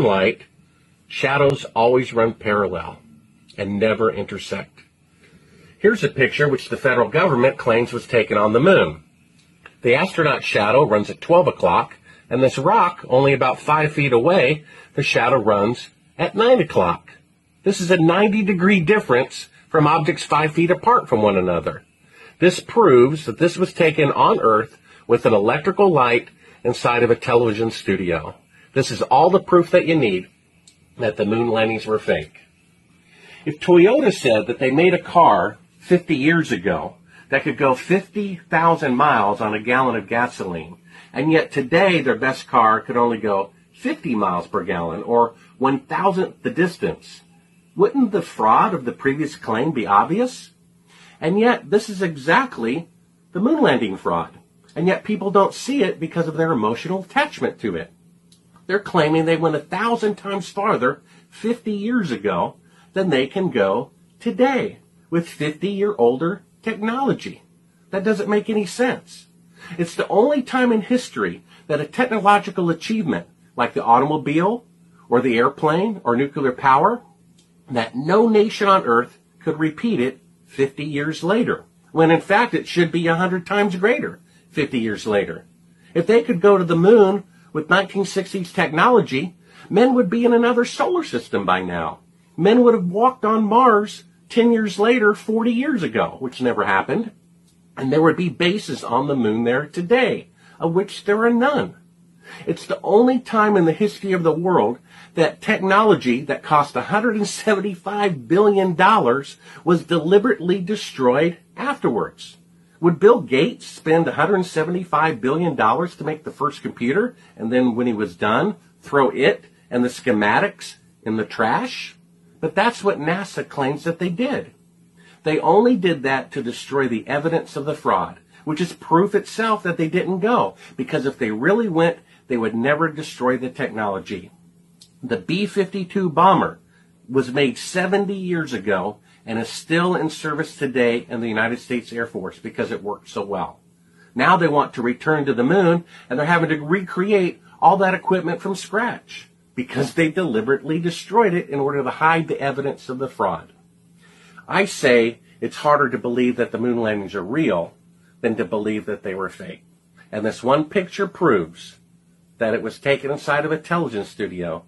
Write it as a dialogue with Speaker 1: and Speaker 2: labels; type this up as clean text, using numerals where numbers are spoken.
Speaker 1: Light, shadows always run parallel and never intersect. Here's a picture which the federal government claims was taken on the moon. The astronaut's shadow runs at 12 o'clock, and this rock, only about 5 feet away, the shadow runs at 9 o'clock. This is a 90-degree difference from objects 5 feet apart from one another. This proves that this was taken on Earth with an electrical light inside of a television studio. This is all the proof that you need that the moon landings were fake. If Toyota said that they made a car 50 years ago that could go 50,000 miles on a gallon of gasoline, and yet today their best car could only go 50 miles per gallon, or 1,000th the distance, wouldn't the fraud of the previous claim be obvious? And yet this is exactly the moon landing fraud, and yet people don't see it because of their emotional attachment to it. They're claiming they went 1,000 times farther 50 years ago than they can go today with 50-year-older technology. That doesn't make any sense. It's the only time in history that a technological achievement like the automobile or the airplane or nuclear power, that no nation on Earth could repeat it 50 years later, when in fact it should be 100 times greater 50 years later. If they could go to the moon with 1960s technology, men would be in another solar system by now. Men would have walked on Mars 10 years later, 40 years ago, which never happened. And there would be bases on the moon there today, of which there are none. It's the only time in the history of the world that technology that cost $175 billion was deliberately destroyed afterwards. Would Bill Gates spend $175 billion to make the first computer, and then when he was done, throw it and the schematics in the trash? But that's what NASA claims that they did. They only did that to destroy the evidence of the fraud, which is proof itself that they didn't go, because if they really went, they would never destroy the technology. The B-52 bomber was made 70 years ago and is still in service today in the United States Air Force because it worked so well. Now they want to return to the moon, and they're having to recreate all that equipment from scratch because they deliberately destroyed it in order to hide the evidence of the fraud. I say it's harder to believe that the moon landings are real than to believe that they were fake. And this one picture proves that it was taken inside of a television studio